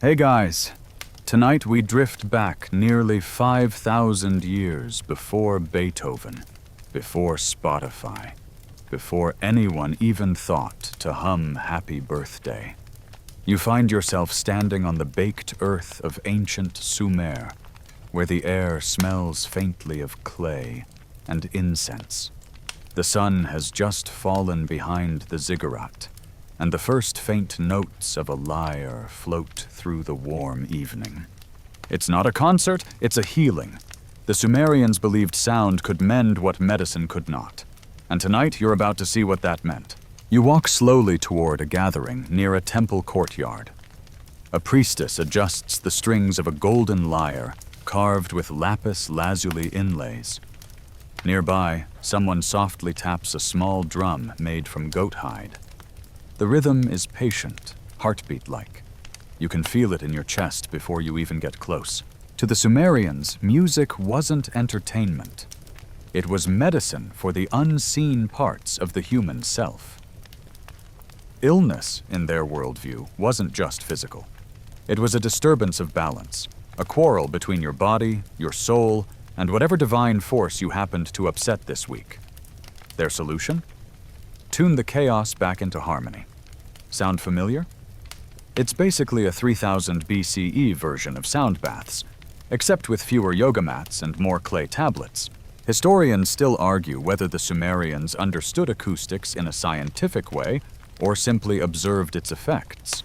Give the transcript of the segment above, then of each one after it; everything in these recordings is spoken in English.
Hey guys, tonight we drift back nearly 5,000 years before Beethoven, before Spotify, before anyone even thought to hum Happy Birthday. You find yourself standing on the baked earth of ancient Sumer, where the air smells faintly of clay and incense. The sun has just fallen behind the ziggurat, and the first faint notes of a lyre float through the warm evening. It's not a concert, it's a healing. The Sumerians believed sound could mend what medicine could not, and tonight you're about to see what that meant. You walk slowly toward a gathering near a temple courtyard. A priestess adjusts the strings of a golden lyre carved with lapis lazuli inlays. Nearby, someone softly taps a small drum made from goat hide. The rhythm is patient, heartbeat-like. You can feel it in your chest before you even get close. To the Sumerians, music wasn't entertainment. It was medicine for the unseen parts of the human self. Illness, in their worldview, wasn't just physical. It was a disturbance of balance, a quarrel between your body, your soul, and whatever divine force you happened to upset this week. Their solution? Tune the chaos back into harmony. Sound familiar? It's basically a 3000 BCE version of sound baths, except with fewer yoga mats and more clay tablets. Historians still argue whether the Sumerians understood acoustics in a scientific way or simply observed its effects.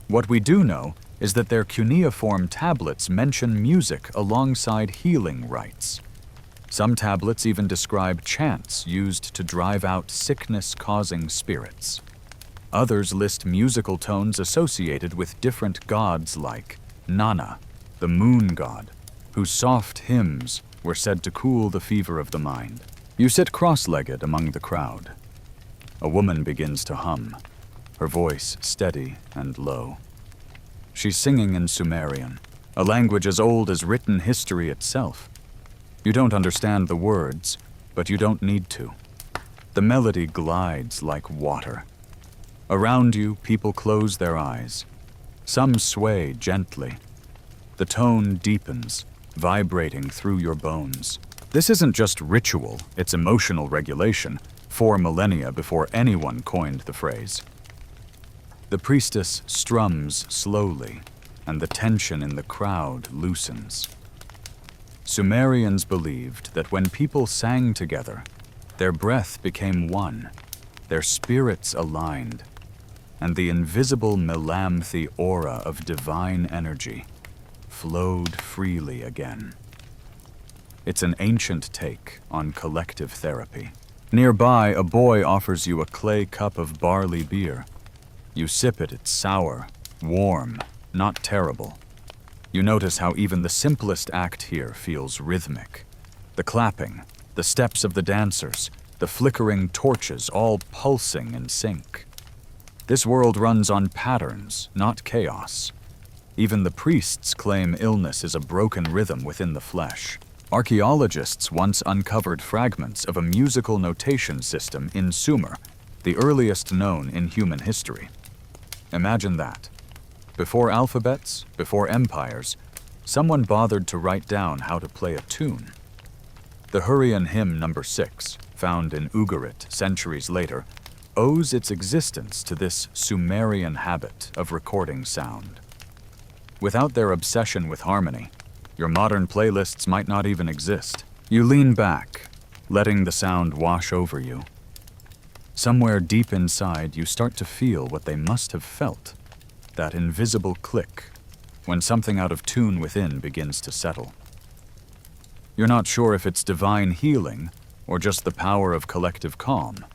What we do know is that their cuneiform tablets mention music alongside healing rites. Some tablets even describe chants used to drive out sickness-causing spirits. Others list musical tones associated with different gods like Nana, the moon god, whose soft hymns were said to cool the fever of the mind. You sit cross-legged among the crowd. A woman begins to hum, her voice steady and low. She's singing in Sumerian, a language as old as written history itself. You don't understand the words, but you don't need to. The melody glides like water. Around you, people close their eyes. Some sway gently. The tone deepens, vibrating through your bones. This isn't just ritual, it's emotional regulation, 4 millennia before anyone coined the phrase. The priestess strums slowly, and the tension in the crowd loosens. Sumerians believed that when people sang together, their breath became one, their spirits aligned, and the invisible melamthy aura of divine energy flowed freely again. It's an ancient take on collective therapy. Nearby, a boy offers you a clay cup of barley beer. You sip it, it's sour, warm, not terrible. You notice how even the simplest act here feels rhythmic. The clapping, the steps of the dancers, the flickering torches all pulsing in sync. This world runs on patterns, not chaos. Even the priests claim illness is a broken rhythm within the flesh. Archaeologists once uncovered fragments of a musical notation system in Sumer, the earliest known in human history. Imagine that. Before alphabets, before empires, someone bothered to write down how to play a tune. The Hurrian hymn number 6, found in Ugarit centuries later, owes its existence to this Sumerian habit of recording sound. Without their obsession with harmony, your modern playlists might not even exist. You lean back, letting the sound wash over you. Somewhere deep inside, you start to feel what they must have felt. That invisible click, when something out of tune within begins to settle. You're not sure if it's divine healing or just the power of collective calm,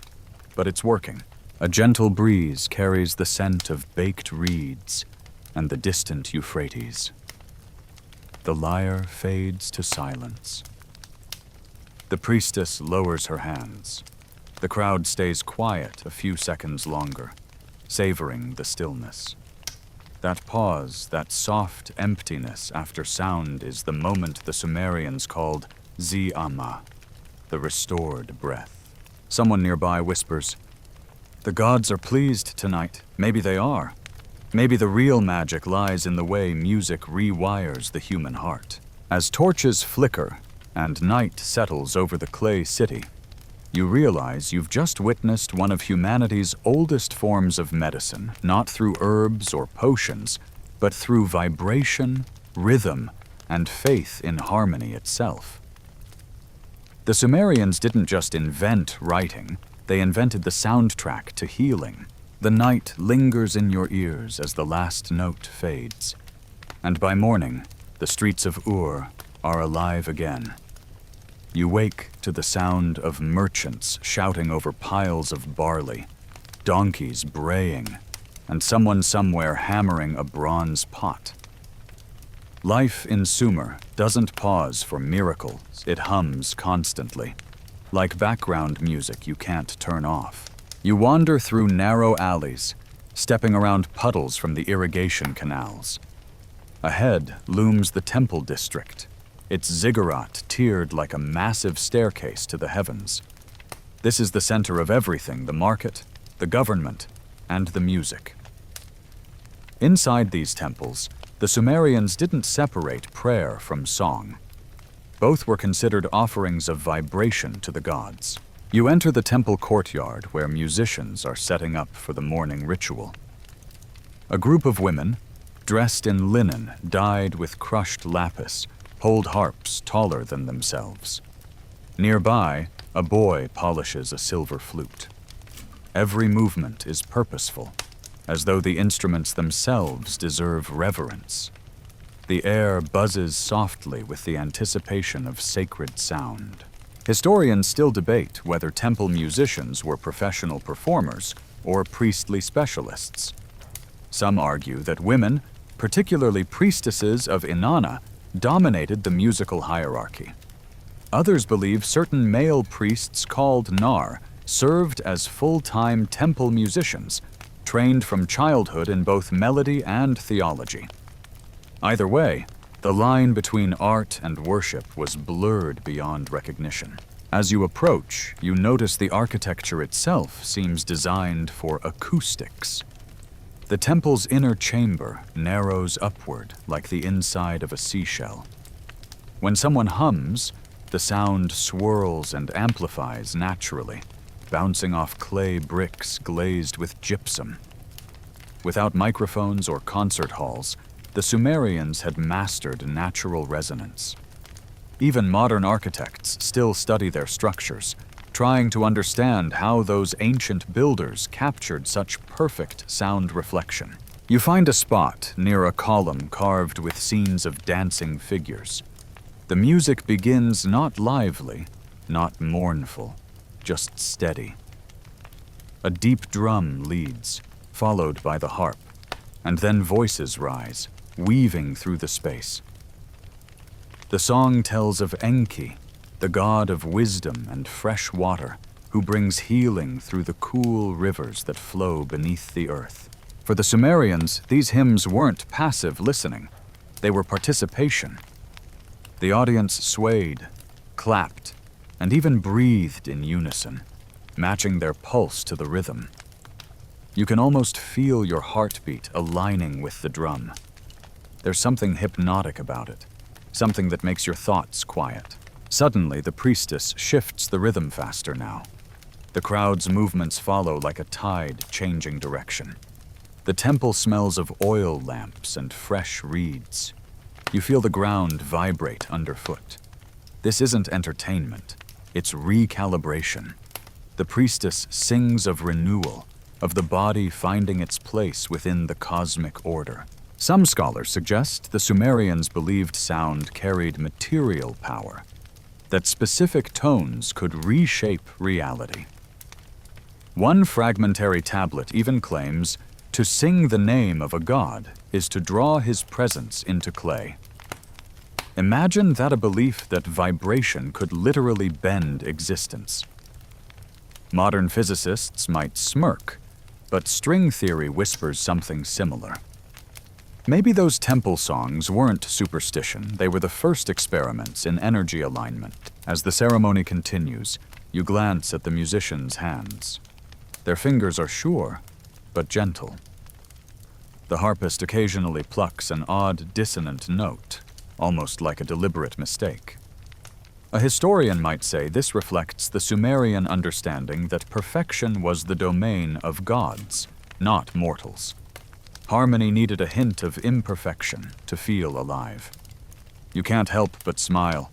but it's working. A gentle breeze carries the scent of baked reeds and the distant Euphrates. The lyre fades to silence. The priestess lowers her hands. The crowd stays quiet a few seconds longer, savoring the stillness. That pause, that soft emptiness after sound is the moment the Sumerians called Zi-Amma, the restored breath. Someone nearby whispers, "The gods are pleased tonight. Maybe they are." Maybe the real magic lies in the way music rewires the human heart. As torches flicker and night settles over the clay city, you realize you've just witnessed one of humanity's oldest forms of medicine, not through herbs or potions, but through vibration, rhythm, and faith in harmony itself. The Sumerians didn't just invent writing, they invented the soundtrack to healing. The night lingers in your ears as the last note fades, and by morning, the streets of Ur are alive again. You wake to the sound of merchants shouting over piles of barley, donkeys braying, and someone somewhere hammering a bronze pot. Life in Sumer doesn't pause for miracles, it hums constantly, like background music you can't turn off. You wander through narrow alleys, stepping around puddles from the irrigation canals. Ahead looms the temple district, its ziggurat tiered like a massive staircase to the heavens. This is the center of everything: the market, the government, and the music. Inside these temples, the Sumerians didn't separate prayer from song. Both were considered offerings of vibration to the gods. You enter the temple courtyard where musicians are setting up for the morning ritual. A group of women, dressed in linen dyed with crushed lapis, hold harps taller than themselves. Nearby, a boy polishes a silver flute. Every movement is purposeful, as though the instruments themselves deserve reverence. The air buzzes softly with the anticipation of sacred sound. Historians still debate whether temple musicians were professional performers or priestly specialists. Some argue that women, particularly priestesses of Inanna, dominated the musical hierarchy. Others believe certain male priests called Nar served as full-time temple musicians, trained from childhood in both melody and theology. Either way, the line between art and worship was blurred beyond recognition. As you approach, you notice the architecture itself seems designed for acoustics. The temple's inner chamber narrows upward like the inside of a seashell. When someone hums, the sound swirls and amplifies naturally, bouncing off clay bricks glazed with gypsum. Without microphones or concert halls, the Sumerians had mastered natural resonance. Even modern architects still study their structures, trying to understand how those ancient builders captured such perfect sound reflection. You find a spot near a column carved with scenes of dancing figures. The music begins not lively, not mournful, just steady. A deep drum leads, followed by the harp, and then voices rise, weaving through the space. The song tells of Enki, the god of wisdom and fresh water, who brings healing through the cool rivers that flow beneath the earth. For the Sumerians, these hymns weren't passive listening, they were participation. The audience swayed, clapped, and even breathed in unison, matching their pulse to the rhythm. You can almost feel your heartbeat aligning with the drum. There's something hypnotic about it, something that makes your thoughts quiet. Suddenly, the priestess shifts the rhythm faster now. The crowd's movements follow like a tide changing direction. The temple smells of oil lamps and fresh reeds. You feel the ground vibrate underfoot. This isn't entertainment, it's recalibration. The priestess sings of renewal, of the body finding its place within the cosmic order. Some scholars suggest the Sumerians believed sound carried material power, that specific tones could reshape reality. One fragmentary tablet even claims to sing the name of a god is to draw his presence into clay. Imagine that a belief that vibration could literally bend existence. Modern physicists might smirk, but string theory whispers something similar. Maybe those temple songs weren't superstition, they were the first experiments in energy alignment. As the ceremony continues, you glance at the musicians' hands. Their fingers are sure, but gentle. The harpist occasionally plucks an odd, dissonant note, almost like a deliberate mistake. A historian might say this reflects the Sumerian understanding that perfection was the domain of gods, not mortals. Harmony needed a hint of imperfection to feel alive. You can't help but smile.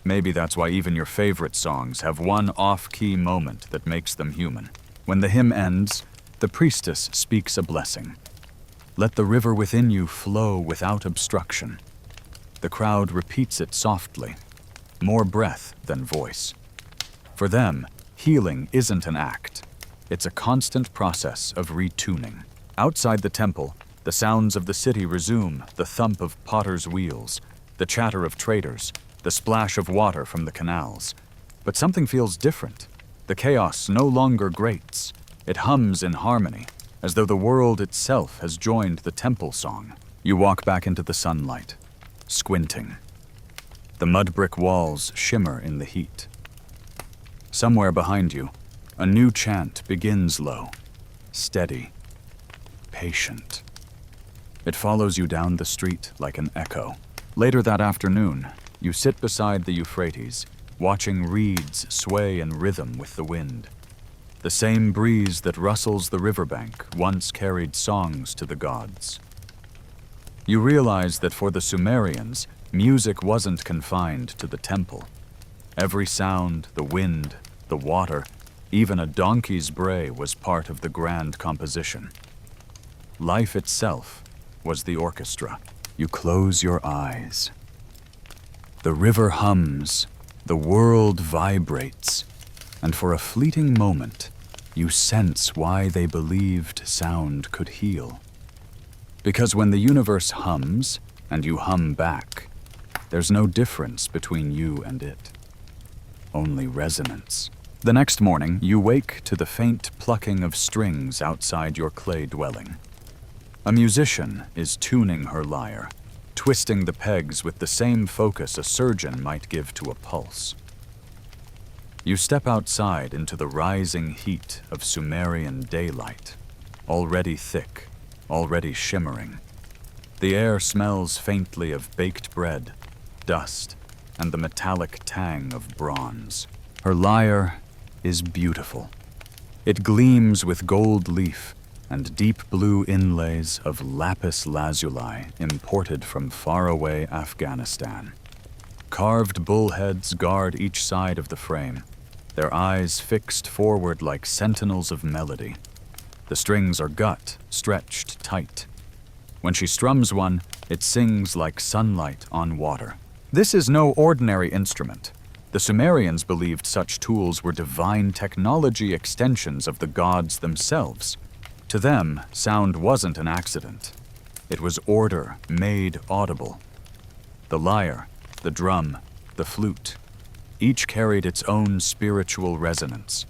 Maybe that's why even your favorite songs have one off-key moment that makes them human. When the hymn ends, the priestess speaks a blessing. Let the river within you flow without obstruction. The crowd repeats it softly, more breath than voice. For them, healing isn't an act. It's a constant process of retuning. Outside the temple, the sounds of the city resume, the thump of potters' wheels, the chatter of traders, the splash of water from the canals. But something feels different. The chaos no longer grates. It hums in harmony, as though the world itself has joined the temple song. You walk back into the sunlight, squinting. The mud brick walls shimmer in the heat. Somewhere behind you, a new chant begins low, steady, patient. It follows you down the street like an echo. Later that afternoon, you sit beside the Euphrates, watching reeds sway in rhythm with the wind. The same breeze that rustles the riverbank once carried songs to the gods. You realize that for the Sumerians, music wasn't confined to the temple. Every sound, the wind, the water, even a donkey's bray was part of the grand composition. Life itself was the orchestra. You close your eyes. The river hums, the world vibrates, and for a fleeting moment, you sense why they believed sound could heal. Because when the universe hums, and you hum back, there's no difference between you and it. Only resonance. The next morning, you wake to the faint plucking of strings outside your clay dwelling. A musician is tuning her lyre, twisting the pegs with the same focus a surgeon might give to a pulse. You step outside into the rising heat of Sumerian daylight, already thick, already shimmering. The air smells faintly of baked bread, dust, and the metallic tang of bronze. Her lyre is beautiful. It gleams with gold leaf and deep blue inlays of lapis lazuli imported from faraway Afghanistan. Carved bullheads guard each side of the frame, their eyes fixed forward like sentinels of melody. The strings are gut, stretched tight. When she strums one, it sings like sunlight on water. This is no ordinary instrument. The Sumerians believed such tools were divine technology extensions of the gods themselves. To them, sound wasn't an accident. It was order made audible. The lyre, the drum, the flute, each carried its own spiritual resonance.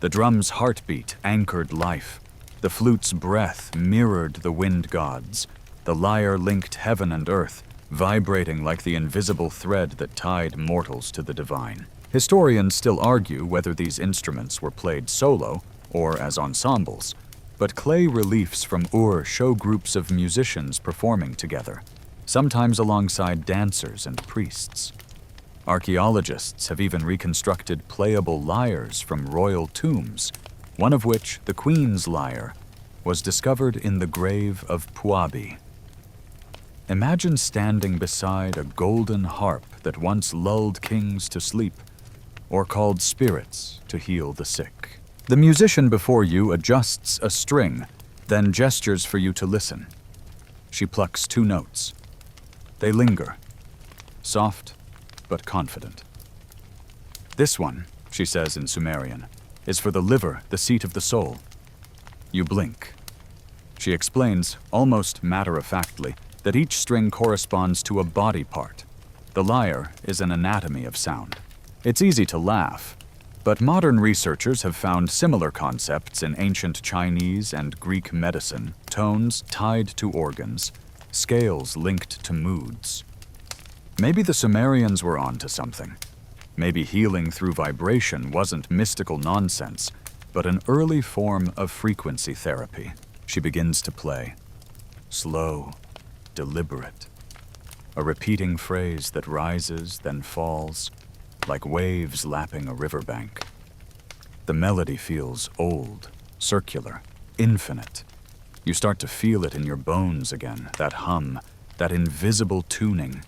The drum's heartbeat anchored life. The flute's breath mirrored the wind gods. The lyre linked heaven and earth, vibrating like the invisible thread that tied mortals to the divine. Historians still argue whether these instruments were played solo or as ensembles, but clay reliefs from Ur show groups of musicians performing together, sometimes alongside dancers and priests. Archaeologists have even reconstructed playable lyres from royal tombs, one of which, the Queen's lyre, was discovered in the grave of Puabi. Imagine standing beside a golden harp that once lulled kings to sleep, or called spirits to heal the sick. The musician before you adjusts a string, then gestures for you to listen. She plucks 2 notes. They linger, soft but confident. This one, she says in Sumerian, is for the liver, the seat of the soul. You blink. She explains, almost matter-of-factly, that each string corresponds to a body part. The lyre is an anatomy of sound. It's easy to laugh, but modern researchers have found similar concepts in ancient Chinese and Greek medicine, tones tied to organs, scales linked to moods. Maybe the Sumerians were onto something. Maybe healing through vibration wasn't mystical nonsense, but an early form of frequency therapy. She begins to play. slow, deliberate. A repeating phrase that rises, then falls, like waves lapping a riverbank. The melody feels old, circular, infinite. You start to feel it in your bones again, that hum, that invisible tuning.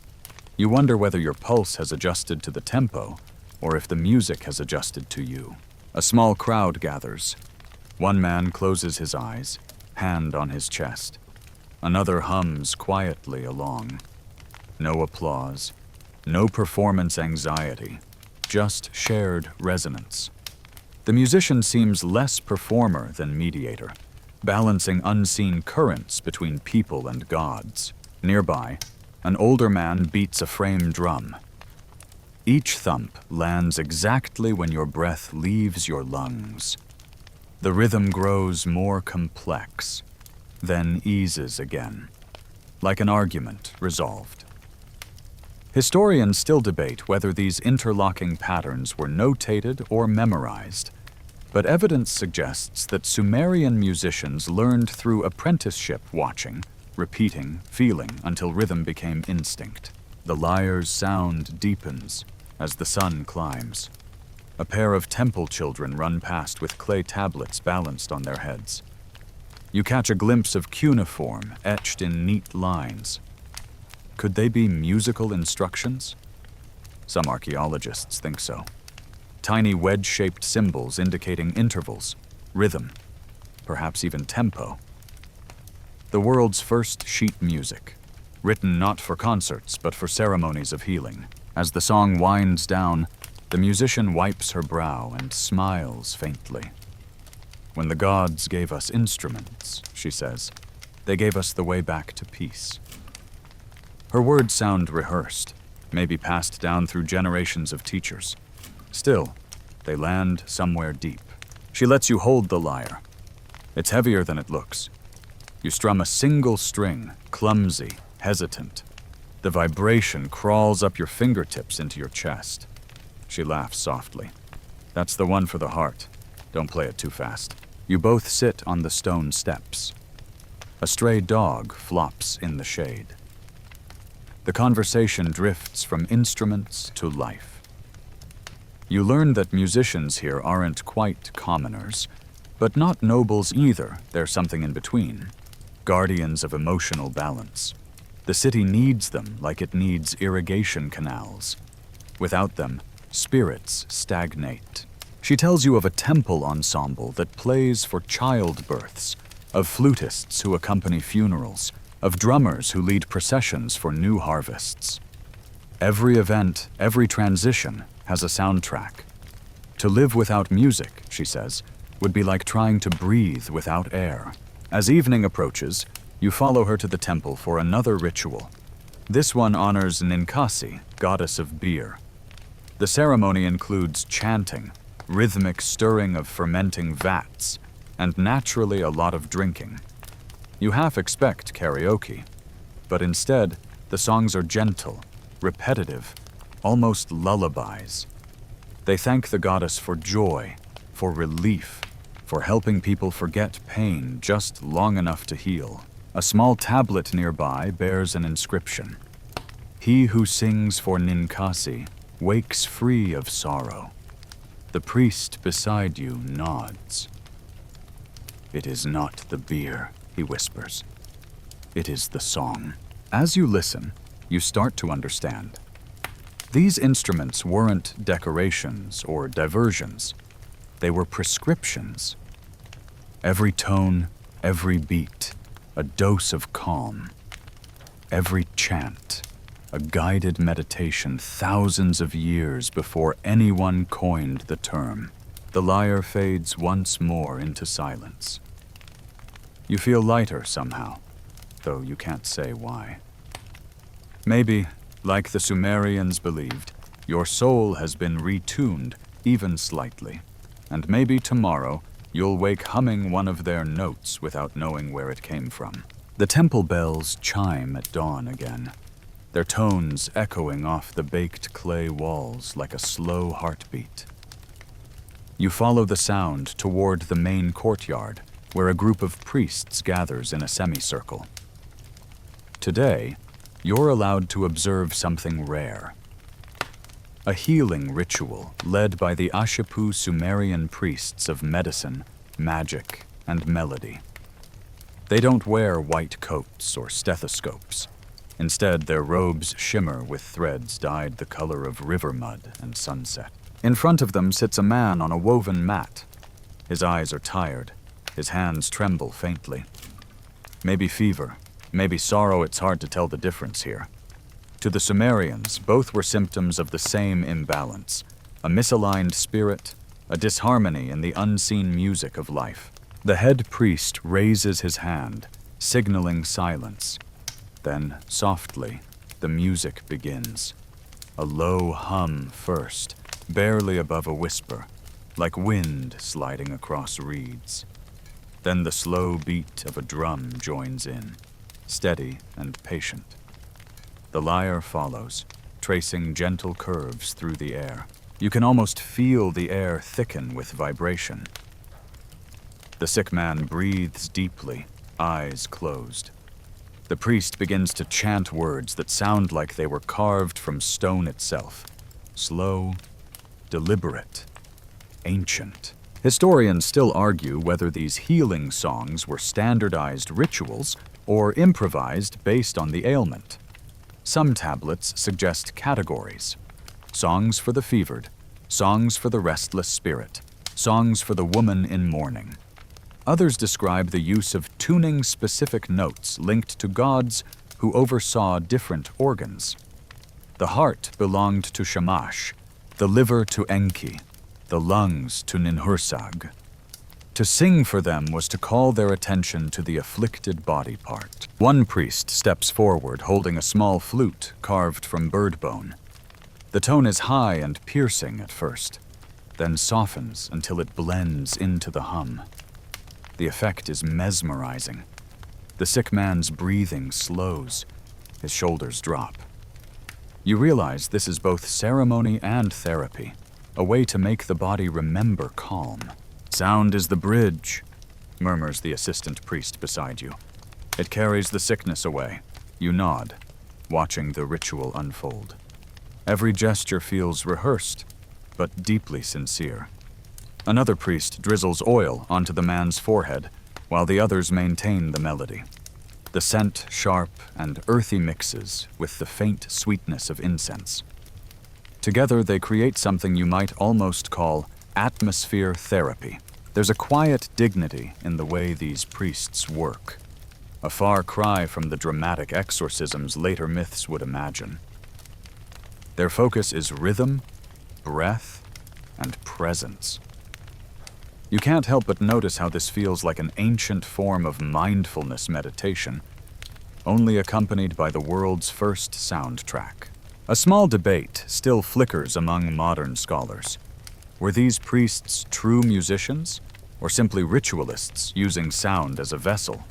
You wonder whether your pulse has adjusted to the tempo, or if the music has adjusted to you. A small crowd gathers. One man closes his eyes, hand on his chest. Another hums quietly along. No applause, no performance anxiety, just shared resonance. The musician seems less performer than mediator, balancing unseen currents between people and gods. Nearby, an older man beats a frame drum. Each thump lands exactly when your breath leaves your lungs. The rhythm grows more complex, then eases again, like an argument resolved. Historians still debate whether these interlocking patterns were notated or memorized, but evidence suggests that Sumerian musicians learned through apprenticeship watching, repeating, feeling until rhythm became instinct. The lyre's sound deepens as the sun climbs. A pair of temple children run past with clay tablets balanced on their heads. You catch a glimpse of cuneiform etched in neat lines. Could they be musical instructions? Some archaeologists think so. Tiny wedge-shaped symbols indicating intervals, rhythm, perhaps even tempo. The world's first sheet music, written not for concerts but for ceremonies of healing. As the song winds down, the musician wipes her brow and smiles faintly. When the gods gave us instruments, she says, they gave us the way back to peace. Her words sound rehearsed, maybe passed down through generations of teachers. Still, they land somewhere deep. She lets you hold the lyre. It's heavier than it looks. You strum a single string, clumsy, hesitant. The vibration crawls up your fingertips into your chest. She laughs softly. That's the one for the heart. Don't play it too fast. You both sit on the stone steps. A stray dog flops in the shade. The conversation drifts from instruments to life. You learn that musicians here aren't quite commoners, but not nobles either. They're something in between. Guardians of emotional balance. The city needs them like it needs irrigation canals. Without them, spirits stagnate. She tells you of a temple ensemble that plays for childbirths, of flutists who accompany funerals, of drummers who lead processions for new harvests. Every event, every transition has a soundtrack. To live without music, she says, would be like trying to breathe without air. As evening approaches, you follow her to the temple for another ritual. This one honors Ninkasi, goddess of beer. The ceremony includes chanting, rhythmic stirring of fermenting vats, and naturally a lot of drinking. You half expect karaoke, but instead, the songs are gentle, repetitive, almost lullabies. They thank the goddess for joy, for relief, for helping people forget pain just long enough to heal. A small tablet nearby bears an inscription. He who sings for Ninkasi wakes free of sorrow. The priest beside you nods. It is not the beer, he whispers. It is the song. As you listen, you start to understand. These instruments weren't decorations or diversions. They were prescriptions. Every tone, every beat, a dose of calm. Every chant, a guided meditation thousands of years before anyone coined the term. The lyre fades once more into silence. You feel lighter somehow, though you can't say why. Maybe, like the Sumerians believed, your soul has been retuned even slightly, and maybe tomorrow you'll wake humming one of their notes without knowing where it came from. The temple bells chime at dawn again, their tones echoing off the baked clay walls like a slow heartbeat. You follow the sound toward the main courtyard, where a group of priests gathers in a semicircle. Today, you're allowed to observe something rare. A healing ritual led by the Ashipu Sumerian priests of medicine, magic, and melody. They don't wear white coats or stethoscopes. Instead, their robes shimmer with threads dyed the color of river mud and sunset. In front of them sits a man on a woven mat. His eyes are tired. His hands tremble faintly. Maybe fever, maybe sorrow, it's hard to tell the difference here. To the Sumerians, both were symptoms of the same imbalance, a misaligned spirit, a disharmony in the unseen music of life. The head priest raises his hand, signaling silence. Then, softly, the music begins. A low hum first, barely above a whisper, like wind sliding across reeds. Then the slow beat of a drum joins in, steady and patient. The lyre follows, tracing gentle curves through the air. You can almost feel the air thicken with vibration. The sick man breathes deeply, eyes closed. The priest begins to chant words that sound like they were carved from stone itself. Slow, deliberate, ancient. Historians still argue whether these healing songs were standardized rituals or improvised based on the ailment. Some tablets suggest categories: songs for the fevered, songs for the restless spirit, songs for the woman in mourning. Others describe the use of tuning specific notes linked to gods who oversaw different organs. The heart belonged to Shamash, the liver to Enki, the lungs to Ninhursag. To sing for them was to call their attention to the afflicted body part. One priest steps forward holding a small flute carved from bird bone. The tone is high and piercing at first, then softens until it blends into the hum. The effect is mesmerizing. The sick man's breathing slows. His shoulders drop. You realize this is both ceremony and therapy, a way to make the body remember calm. "Sound is the bridge," murmurs the assistant priest beside you. "It carries the sickness away." You nod, watching the ritual unfold. Every gesture feels rehearsed, but deeply sincere. Another priest drizzles oil onto the man's forehead, while the others maintain the melody. The scent sharp and earthy mixes with the faint sweetness of incense. Together they create something you might almost call atmosphere therapy. There's a quiet dignity in the way these priests work, a far cry from the dramatic exorcisms later myths would imagine. Their focus is rhythm, breath, and presence. You can't help but notice how this feels like an ancient form of mindfulness meditation, only accompanied by the world's first soundtrack. A small debate still flickers among modern scholars. Were these priests true musicians, or simply ritualists using sound as a vessel?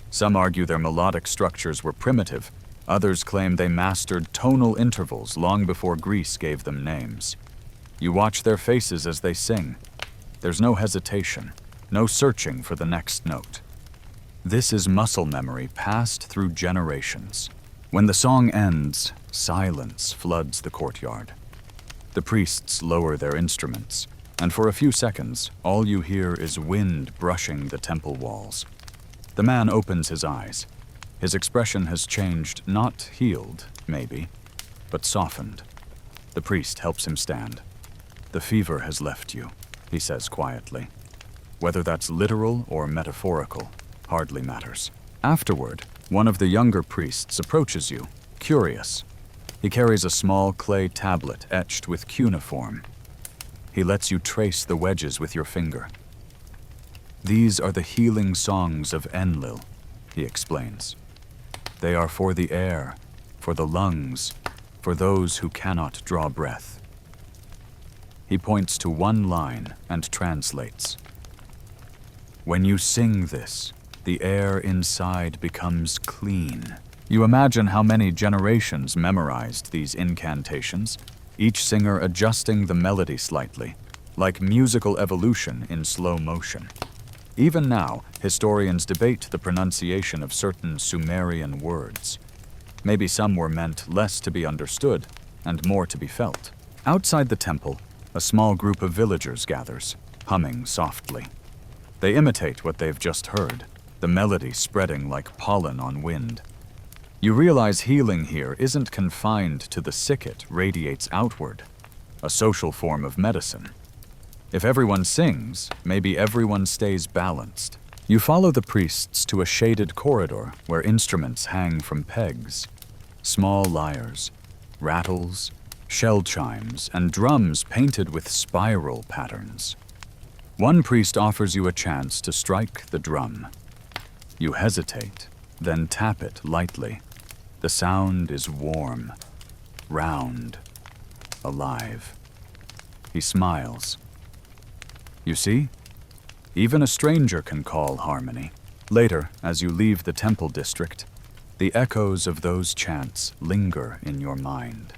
Some argue their melodic structures were primitive. Others claim they mastered tonal intervals long before Greece gave them names. You watch their faces as they sing. There's no hesitation, no searching for the next note. This is muscle memory passed through generations. When the song ends, silence floods the courtyard. The priests lower their instruments, and for a few seconds, all you hear is wind brushing the temple walls. The man opens his eyes. His expression has changed, not healed, maybe, but softened. The priest helps him stand. "The fever has left you," he says quietly. Whether that's literal or metaphorical hardly matters. Afterward, one of the younger priests approaches you, curious. He carries a small clay tablet etched with cuneiform. He lets you trace the wedges with your finger. "These are the healing songs of Enlil," he explains. "They are for the air, for the lungs, for those who cannot draw breath." He points to one line and translates. "When you sing this, the air inside becomes clean." You imagine how many generations memorized these incantations, each singer adjusting the melody slightly, like musical evolution in slow motion. Even now, historians debate the pronunciation of certain Sumerian words. Maybe some were meant less to be understood and more to be felt. Outside the temple, a small group of villagers gathers, humming softly. They imitate what they've just heard, the melody spreading like pollen on wind. You realize healing here isn't confined to the sick, it radiates outward, a social form of medicine. If everyone sings, maybe everyone stays balanced. You follow the priests to a shaded corridor where instruments hang from pegs. Small lyres, rattles, shell chimes, and drums painted with spiral patterns. One priest offers you a chance to strike the drum. You hesitate, then tap it lightly. The sound is warm, round, alive. He smiles. You see? Even a stranger can call harmony. Later, as you leave the temple district, the echoes of those chants linger in your mind.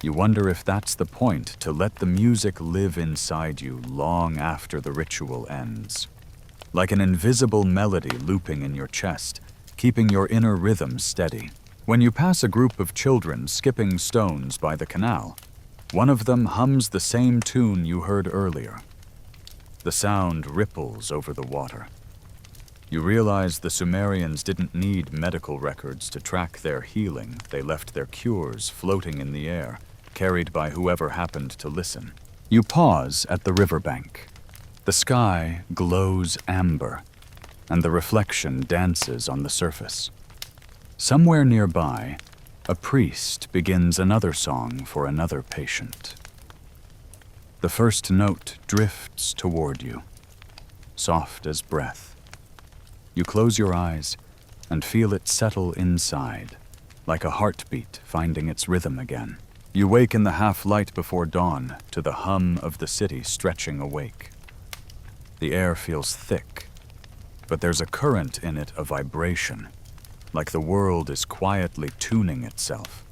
You wonder if that's the point, to let the music live inside you long after the ritual ends. Like an invisible melody looping in your chest, keeping your inner rhythm steady. When you pass a group of children skipping stones by the canal, one of them hums the same tune you heard earlier. The sound ripples over the water. You realize the Sumerians didn't need medical records to track their healing. They left their cures floating in the air, carried by whoever happened to listen. You pause at the riverbank. The sky glows amber, and the reflection dances on the surface. Somewhere nearby, a priest begins another song for another patient. The first note drifts toward you, soft as breath. You close your eyes and feel it settle inside, like a heartbeat finding its rhythm again. You wake in the half-light before dawn to the hum of the city stretching awake. The air feels thick, but there's a current in it, a vibration, like the world is quietly tuning itself.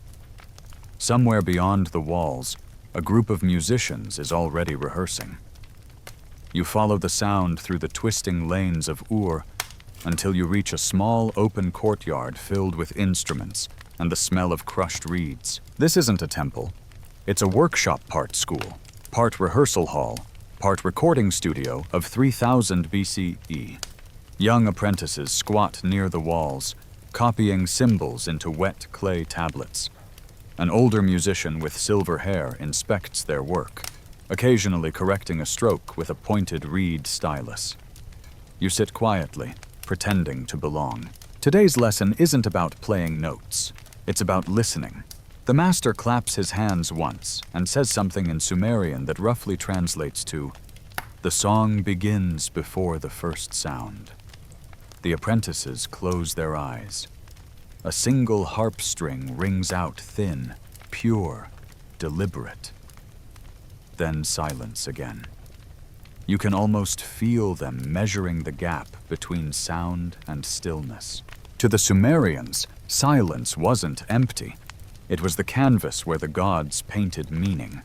Somewhere beyond the walls, a group of musicians is already rehearsing. You follow the sound through the twisting lanes of Ur until you reach a small open courtyard filled with instruments and the smell of crushed reeds. This isn't a temple. It's a workshop part school, part rehearsal hall, part recording studio of 3000 BCE. Young apprentices squat near the walls, copying symbols into wet clay tablets. An older musician with silver hair inspects their work, occasionally correcting a stroke with a pointed reed stylus. You sit quietly, pretending to belong. Today's lesson isn't about playing notes. It's about listening. The master claps his hands once and says something in Sumerian that roughly translates to, "The song begins before the first sound." The apprentices close their eyes. A single harp string rings out thin, pure, deliberate. Then silence again. You can almost feel them measuring the gap between sound and stillness. To the Sumerians, silence wasn't empty. It was the canvas where the gods painted meaning.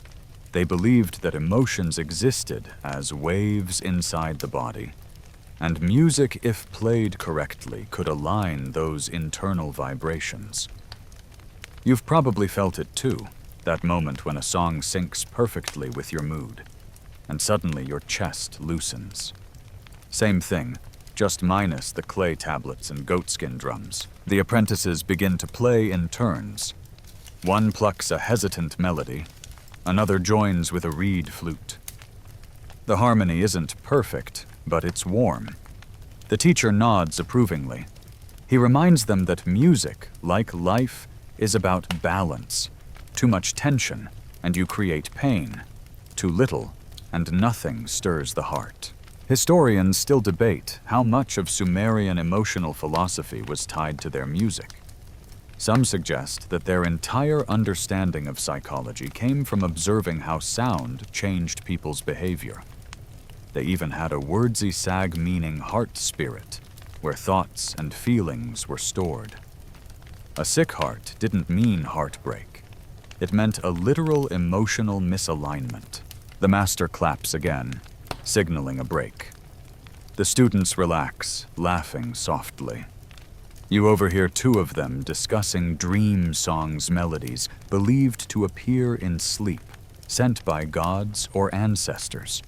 They believed that emotions existed as waves inside the body, and music, if played correctly, could align those internal vibrations. You've probably felt it too, that moment when a song syncs perfectly with your mood, and suddenly your chest loosens. Same thing, just minus the clay tablets and goatskin drums. The apprentices begin to play in turns. One plucks a hesitant melody, another joins with a reed flute. The harmony isn't perfect, but it's warm. The teacher nods approvingly. He reminds them that music, like life, is about balance. Too much tension, and you create pain. Too little, and nothing stirs the heart. Historians still debate how much of Sumerian emotional philosophy was tied to their music. Some suggest that their entire understanding of psychology came from observing how sound changed people's behavior. They even had a wordsy sag meaning heart spirit, where thoughts and feelings were stored. A sick heart didn't mean heartbreak. It meant a literal emotional misalignment. The master claps again, signaling a break. The students relax, laughing softly. You overhear two of them discussing dream songs melodies believed to appear in sleep, sent by gods or ancestors.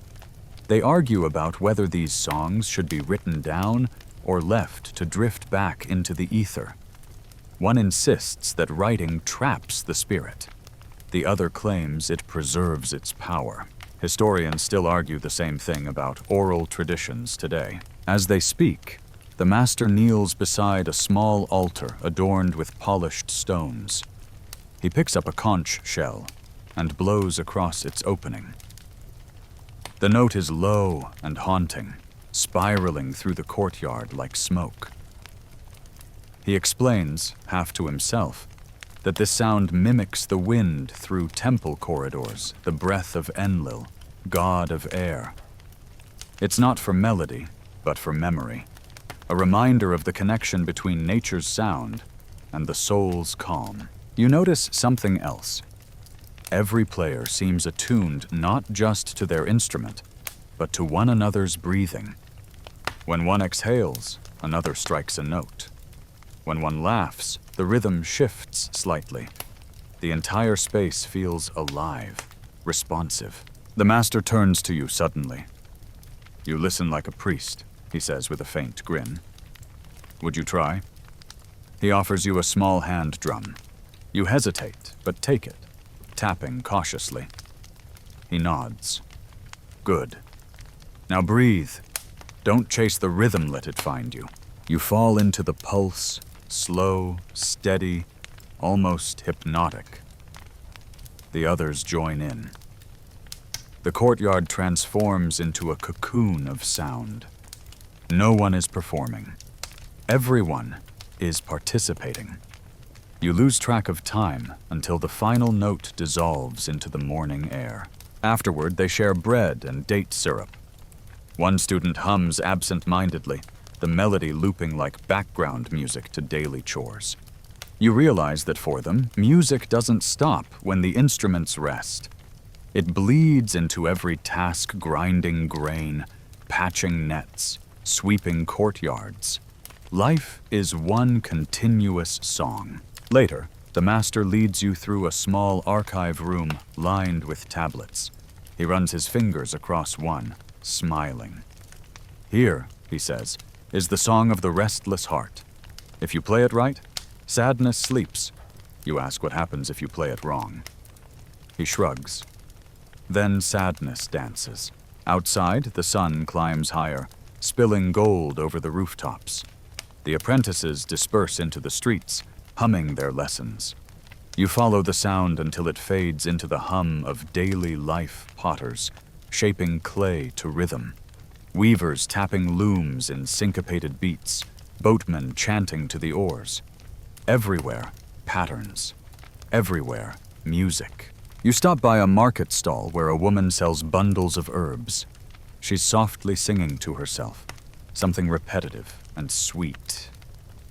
They argue about whether these songs should be written down or left to drift back into the ether. One insists that writing traps the spirit. The other claims it preserves its power. Historians still argue the same thing about oral traditions today. As they speak, the master kneels beside a small altar adorned with polished stones. He picks up a conch shell and blows across its opening. The note is low and haunting, spiraling through the courtyard like smoke. He explains, half to himself, that this sound mimics the wind through temple corridors, the breath of Enlil, god of air. It's not for melody, but for memory, a reminder of the connection between nature's sound and the soul's calm. You notice something else. Every player seems attuned not just to their instrument, but to one another's breathing. When one exhales, another strikes a note. When one laughs, the rhythm shifts slightly. The entire space feels alive, responsive. The master turns to you suddenly. You listen like a priest, he says with a faint grin. Would you try? He offers you a small hand drum. You hesitate, but take it, tapping cautiously. He nods. Good. Now breathe. Don't chase the rhythm, let it find you. You fall into the pulse, slow, steady, almost hypnotic. The others join in. The courtyard transforms into a cocoon of sound. No one is performing. Everyone is participating. You lose track of time until the final note dissolves into the morning air. Afterward, they share bread and date syrup. One student hums absent-mindedly, the melody looping like background music to daily chores. You realize that for them, music doesn't stop when the instruments rest. It bleeds into every task, grinding grain, patching nets, sweeping courtyards. Life is one continuous song. Later, the master leads you through a small archive room lined with tablets. He runs his fingers across one, smiling. Here, he says, is the song of the restless heart. If you play it right, sadness sleeps. You ask what happens if you play it wrong. He shrugs. Then sadness dances. Outside, the sun climbs higher, spilling gold over the rooftops. The apprentices disperse into the streets, humming their lessons. You follow the sound until it fades into the hum of daily life potters, shaping clay to rhythm. Weavers tapping looms in syncopated beats, boatmen chanting to the oars. Everywhere, patterns. Everywhere, music. You stop by a market stall where a woman sells bundles of herbs. She's softly singing to herself, something repetitive and sweet.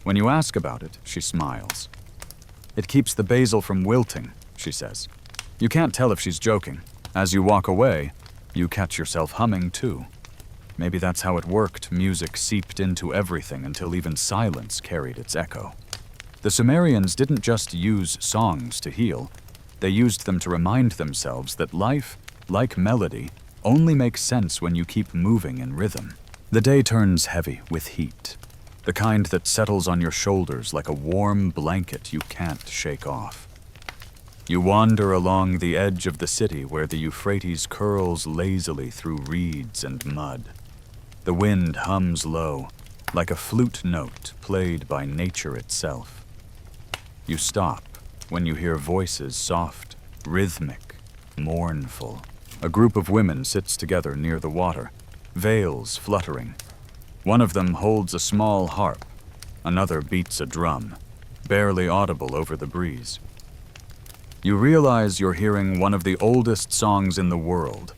When you ask about it, she smiles. It keeps the basil from wilting, she says. You can't tell if she's joking. As you walk away, you catch yourself humming too. Maybe that's how it worked. Music seeped into everything until even silence carried its echo. The Sumerians didn't just use songs to heal. They used them to remind themselves that life, like melody, only makes sense when you keep moving in rhythm. The day turns heavy with heat, the kind that settles on your shoulders like a warm blanket you can't shake off. You wander along the edge of the city where the Euphrates curls lazily through reeds and mud. The wind hums low, like a flute note played by nature itself. You stop when you hear voices soft, rhythmic, mournful. A group of women sits together near the water, veils fluttering. One of them holds a small harp, another beats a drum, barely audible over the breeze. You realize you're hearing one of the oldest songs in the world,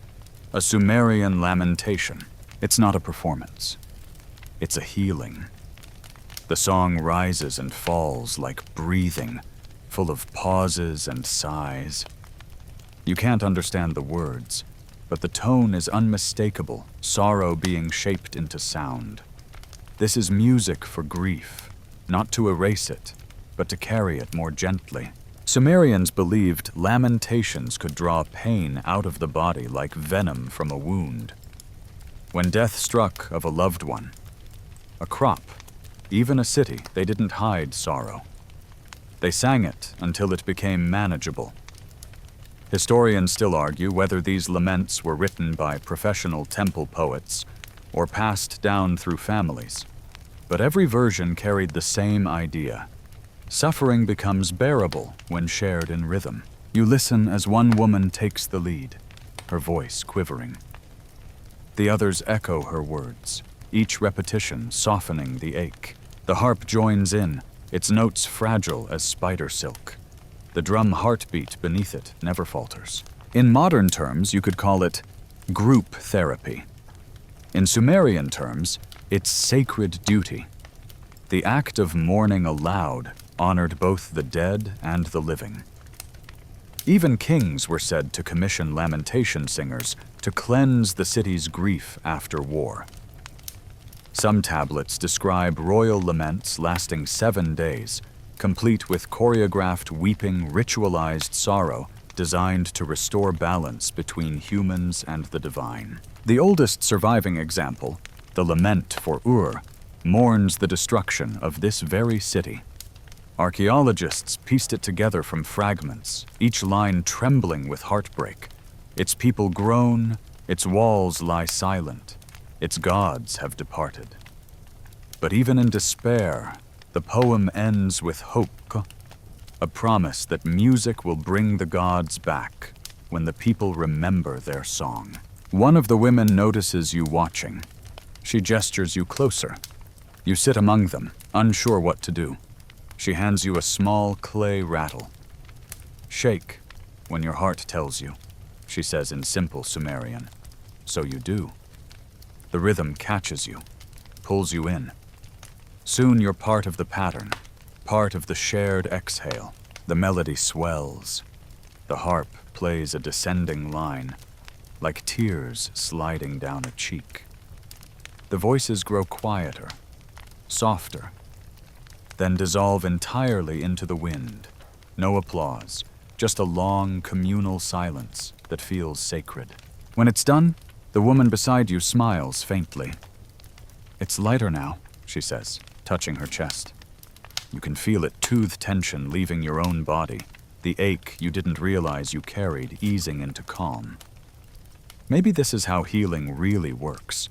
a Sumerian lamentation. It's not a performance. It's a healing. The song rises and falls like breathing, full of pauses and sighs. You can't understand the words, but the tone is unmistakable, sorrow being shaped into sound. This is music for grief, not to erase it, but to carry it more gently. Sumerians believed lamentations could draw pain out of the body like venom from a wound. When death struck of a loved one, a crop, even a city, they didn't hide sorrow. They sang it until it became manageable. Historians still argue whether these laments were written by professional temple poets or passed down through families. But every version carried the same idea. Suffering becomes bearable when shared in rhythm. You listen as one woman takes the lead, her voice quivering. The others echo her words, each repetition softening the ache. The harp joins in, its notes fragile as spider silk. The drum heartbeat beneath it never falters. In modern terms, you could call it group therapy. In Sumerian terms, it's sacred duty. The act of mourning aloud honored both the dead and the living. Even kings were said to commission lamentation singers to cleanse the city's grief after war. Some tablets describe royal laments lasting 7 days, complete with choreographed weeping, ritualized sorrow designed to restore balance between humans and the divine. The oldest surviving example, the Lament for Ur, mourns the destruction of this very city. Archaeologists pieced it together from fragments, each line trembling with heartbreak. Its people groan, its walls lie silent, its gods have departed. But even in despair, the poem ends with hope, a promise that music will bring the gods back when the people remember their song. One of the women notices you watching. She gestures you closer. You sit among them, unsure what to do. She hands you a small clay rattle. "Shake when your heart tells you," she says in simple Sumerian. So you do. The rhythm catches you, pulls you in. Soon you're part of the pattern, part of the shared exhale. The melody swells. The harp plays a descending line, like tears sliding down a cheek. The voices grow quieter, softer, then dissolve entirely into the wind. No applause, just a long communal silence that feels sacred. When it's done, the woman beside you smiles faintly. "It's lighter now," she says, touching her chest. You can feel it tooth tension leaving your own body, the ache you didn't realize you carried easing into calm. Maybe this is how healing really works,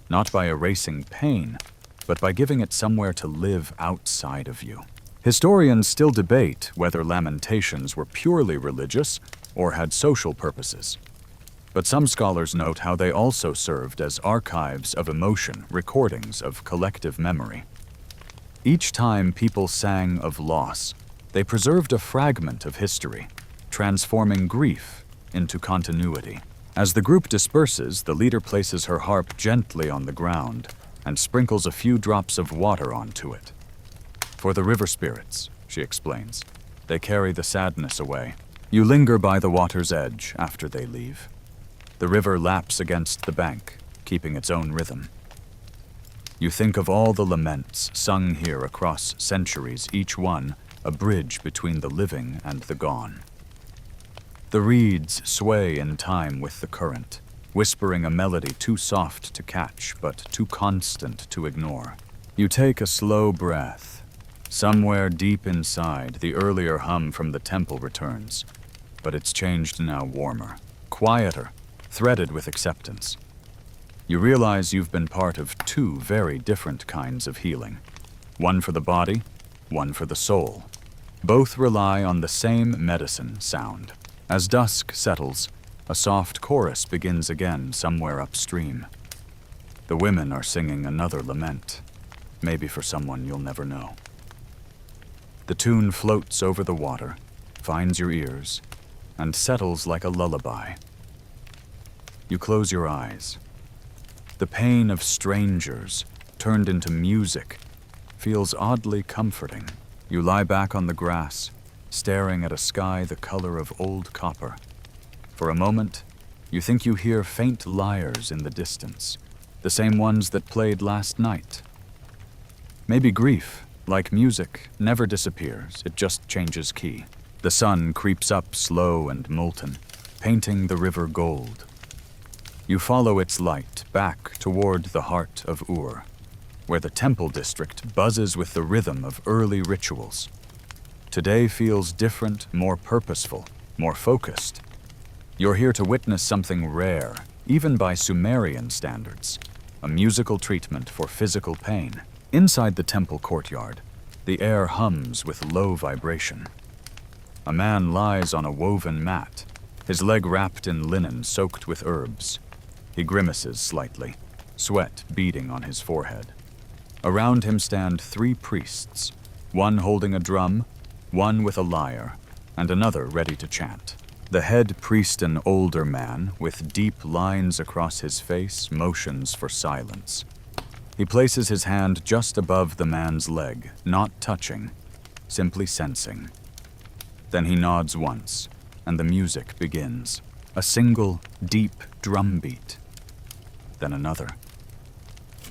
not by erasing pain, but by giving it somewhere to live outside of you. Historians still debate whether lamentations were purely religious or had social purposes. But some scholars note how they also served as archives of emotion, recordings of collective memory. Each time people sang of loss, they preserved a fragment of history, transforming grief into continuity. As the group disperses, the leader places her harp gently on the ground and sprinkles a few drops of water onto it. "For the river spirits," she explains. "They carry the sadness away." You linger by the water's edge after they leave. The river laps against the bank, keeping its own rhythm. You think of all the laments sung here across centuries, each one a bridge between the living and the gone. The reeds sway in time with the current, whispering a melody too soft to catch, but too constant to ignore. You take a slow breath. Somewhere deep inside, the earlier hum from the temple returns, but it's changed now, warmer, quieter, threaded with acceptance. You realize you've been part of 2 very different kinds of healing. One for the body, one for the soul. Both rely on the same medicine sound. As dusk settles, a soft chorus begins again somewhere upstream. The women are singing another lament, maybe for someone you'll never know. The tune floats over the water, finds your ears, and settles like a lullaby. You close your eyes. The pain of strangers, turned into music, feels oddly comforting. You lie back on the grass, staring at a sky the color of old copper. For a moment, you think you hear faint lyres in the distance, the same ones that played last night. Maybe grief Like music, never disappears, it just changes key. The sun creeps up slow and molten, painting the river gold. You follow its light back toward the heart of Ur, where the temple district buzzes with the rhythm of early rituals. Today feels different, more purposeful, more focused. You're here to witness something rare, even by Sumerian standards, a musical treatment for physical pain. Inside the temple courtyard, the air hums with low vibration. A man lies on a woven mat, his leg wrapped in linen soaked with herbs. He grimaces slightly, sweat beading on his forehead. Around him stand 3 priests, one holding a drum, one with a lyre, and another ready to chant. The head priest, an older man with deep lines across his face, motions for silence. He places his hand just above the man's leg, not touching, simply sensing. Then he nods once, and the music begins. A single, deep drum beat. Then another.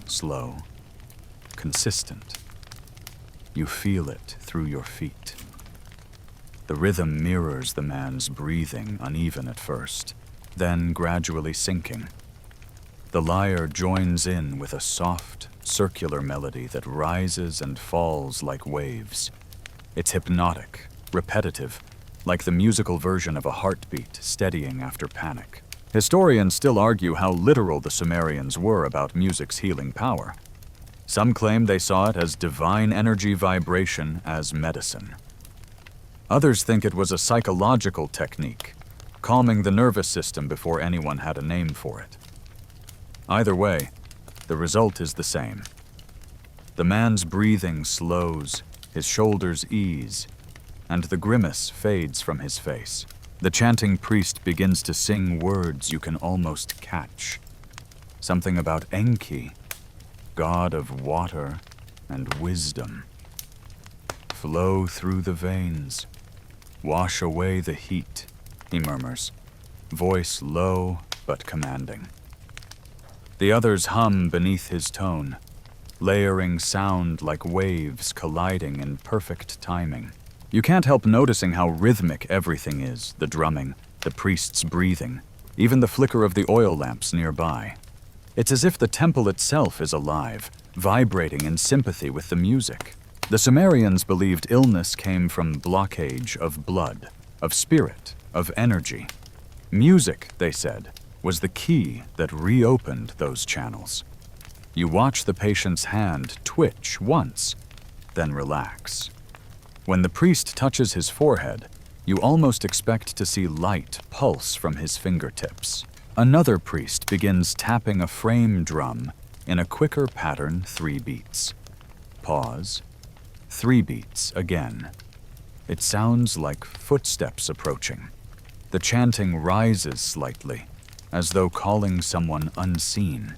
Slow, consistent. You feel it through your feet. The rhythm mirrors the man's breathing, uneven at first, then gradually sinking. The lyre joins in with a soft, circular melody that rises and falls like waves. It's hypnotic, repetitive, like the musical version of a heartbeat steadying after panic. Historians still argue how literal the Sumerians were about music's healing power. Some claim they saw it as divine energy vibration, as medicine. Others think it was a psychological technique, calming the nervous system before anyone had a name for it. Either way, the result is the same. The man's breathing slows, his shoulders ease, and the grimace fades from his face. The chanting priest begins to sing words you can almost catch. Something about Enki, god of water and wisdom. Flow through the veins, wash away the heat, he murmurs, voice low but commanding. The others hum beneath his tone, layering sound like waves colliding in perfect timing. You can't help noticing how rhythmic everything is, the drumming, the priest's breathing, even the flicker of the oil lamps nearby. It's as if the temple itself is alive, vibrating in sympathy with the music. The Sumerians believed illness came from blockage of blood, of spirit, of energy. Music, they said, was the key that reopened those channels. You watch the patient's hand twitch once, then relax. When the priest touches his forehead, you almost expect to see light pulse from his fingertips. Another priest begins tapping a frame drum in a quicker pattern, 3 beats. Pause. 3 beats again. It sounds like footsteps approaching. The chanting rises slightly, as though calling someone unseen.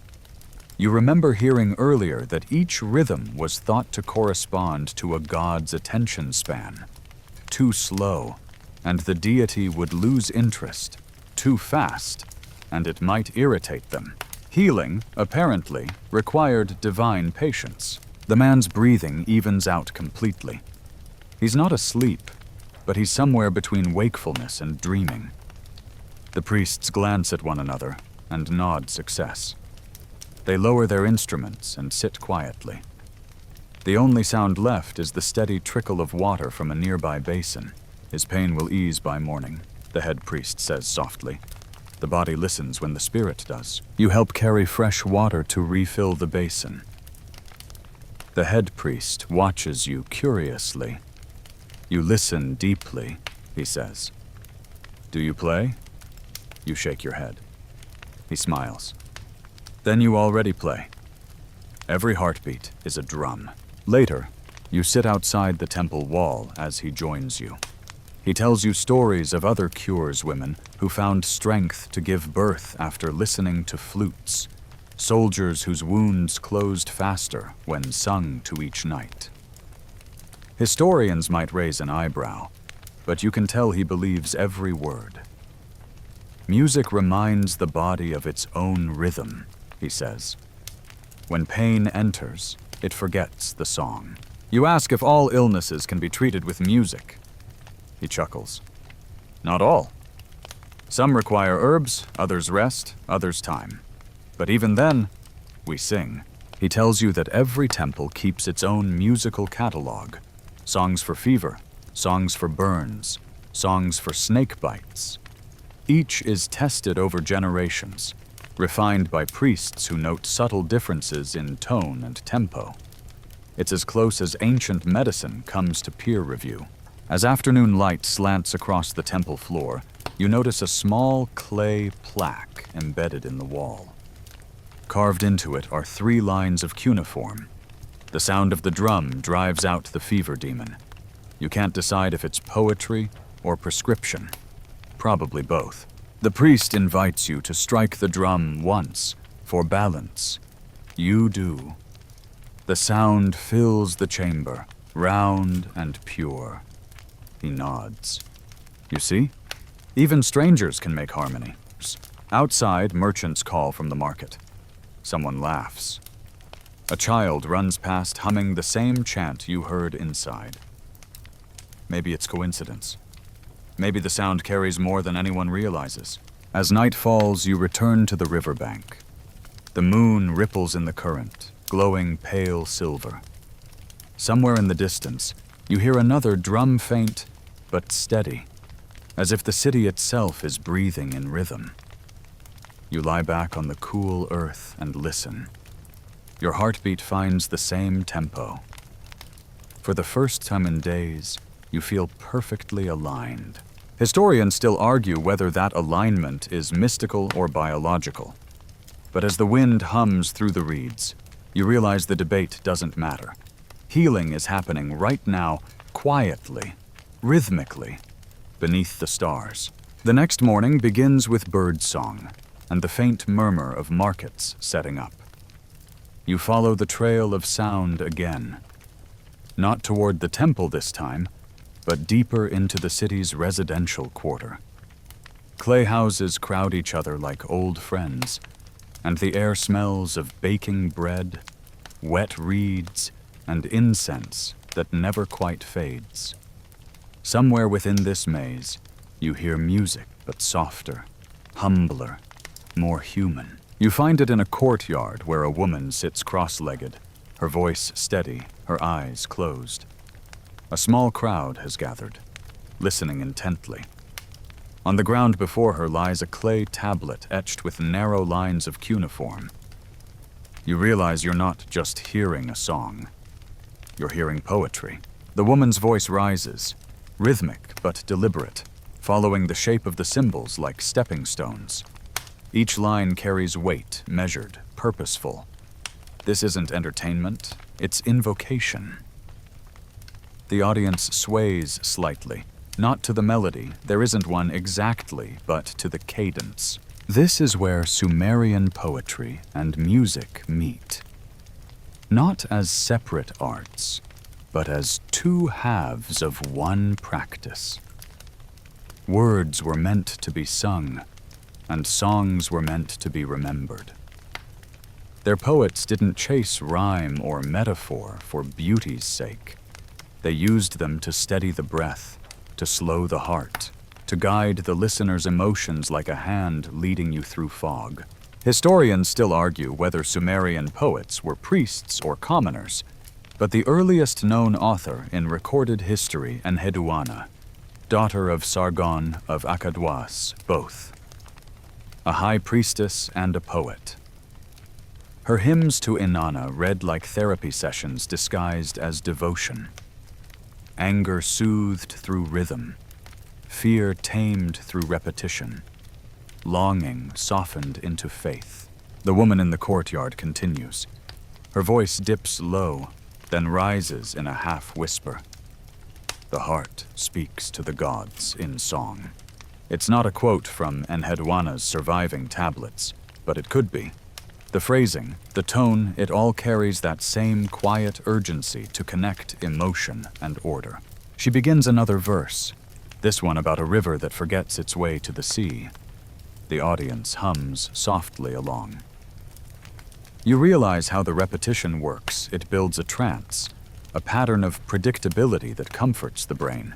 You remember hearing earlier that each rhythm was thought to correspond to a god's attention span. Too slow, and the deity would lose interest. Too fast, and it might irritate them. Healing, apparently, required divine patience. The man's breathing evens out completely. He's not asleep, but he's somewhere between wakefulness and dreaming. The priests glance at one another and nod success. They lower their instruments and sit quietly. The only sound left is the steady trickle of water from a nearby basin. His pain will ease by morning, the head priest says softly. The body listens when the spirit does. You help carry fresh water to refill the basin. The head priest watches you curiously. You listen deeply, he says. Do you play? You shake your head. He smiles. Then you already play. Every heartbeat is a drum. Later, you sit outside the temple wall as he joins you. He tells you stories of other cures women who found strength to give birth after listening to flutes, soldiers whose wounds closed faster when sung to each night. Historians might raise an eyebrow, but you can tell he believes every word. Music reminds the body of its own rhythm, he says. When pain enters, it forgets the song. You ask if all illnesses can be treated with music. He chuckles. Not all. Some require herbs, others rest, others time. But even then, we sing. He tells you that every temple keeps its own musical catalog. Songs for fever, songs for burns, songs for snake bites. Each is tested over generations, refined by priests who note subtle differences in tone and tempo. It's as close as ancient medicine comes to peer review. As afternoon light slants across the temple floor, you notice a small clay plaque embedded in the wall. Carved into it are 3 lines of cuneiform. The sound of the drum drives out the fever demon. You can't decide if it's poetry or prescription. Probably both. The priest invites you to strike the drum once, for balance. You do. The sound fills the chamber, round and pure. He nods. You see? Even strangers can make harmony. Outside, merchants call from the market. Someone laughs. A child runs past humming the same chant you heard inside. Maybe it's coincidence. Maybe the sound carries more than anyone realizes. As night falls, you return to the riverbank. The moon ripples in the current, glowing pale silver. Somewhere in the distance, you hear another drum faint, but steady, as if the city itself is breathing in rhythm. You lie back on the cool earth and listen. Your heartbeat finds the same tempo. For the first time in days, you feel perfectly aligned. Historians still argue whether that alignment is mystical or biological. But as the wind hums through the reeds, you realize the debate doesn't matter. Healing is happening right now, quietly, rhythmically, beneath the stars. The next morning begins with bird song and the faint murmur of markets setting up. You follow the trail of sound again. Not toward the temple this time, but deeper into the city's residential quarter. Clay houses crowd each other like old friends, and the air smells of baking bread, wet reeds, and incense that never quite fades. Somewhere within this maze, you hear music, but softer, humbler, more human. You find it in a courtyard where a woman sits cross-legged, her voice steady, her eyes closed. A small crowd has gathered, listening intently. On the ground before her lies a clay tablet etched with narrow lines of cuneiform. You realize you're not just hearing a song. You're hearing poetry. The woman's voice rises, rhythmic but deliberate, following the shape of the symbols like stepping stones. Each line carries weight, measured, purposeful. This isn't entertainment, it's invocation. The audience sways slightly, not to the melody, there isn't one exactly, but to the cadence. This is where Sumerian poetry and music meet. Not as separate arts, but as 2 halves of one practice. Words were meant to be sung, and songs were meant to be remembered. Their poets didn't chase rhyme or metaphor for beauty's sake. They used them to steady the breath, to slow the heart, to guide the listener's emotions like a hand leading you through fog. Historians still argue whether Sumerian poets were priests or commoners, but the earliest known author in recorded history, Enheduanna, daughter of Sargon of Akkadwas, both. A high priestess and a poet. Her hymns to Inanna read like therapy sessions disguised as devotion. Anger soothed through rhythm, fear tamed through repetition, longing softened into faith. The woman in the courtyard continues. Her voice dips low, then rises in a half-whisper. The heart speaks to the gods in song. It's not a quote from Enheduanna's surviving tablets, but it could be. The phrasing, the tone, it all carries that same quiet urgency to connect emotion and order. She begins another verse, this one about a river that forgets its way to the sea. The audience hums softly along. You realize how the repetition works. It builds a trance, a pattern of predictability that comforts the brain.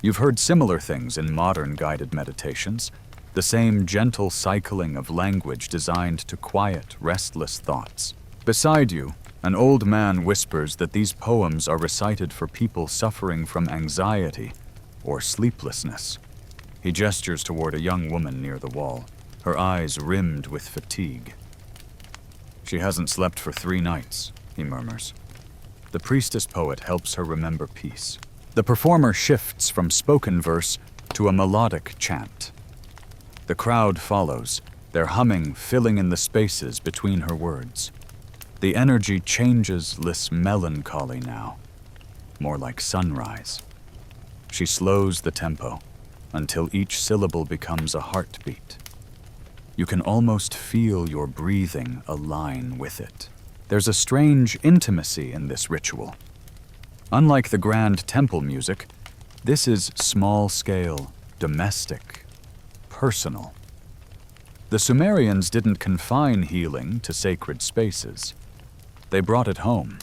You've heard similar things in modern guided meditations, the same gentle cycling of language designed to quiet restless thoughts. Beside you, an old man whispers that these poems are recited for people suffering from anxiety or sleeplessness. He gestures toward a young woman near the wall, her eyes rimmed with fatigue. "She hasn't slept for 3 nights," he murmurs. The priestess poet helps her remember peace. The performer shifts from spoken verse to a melodic chant. The crowd follows, their humming filling in the spaces between her words. The energy changes less melancholy now, more like sunrise. She slows the tempo until each syllable becomes a heartbeat. You can almost feel your breathing align with it. There's a strange intimacy in this ritual. Unlike the grand temple music, this is small-scale, domestic, personal. The Sumerians didn't confine healing to sacred spaces. They brought it home.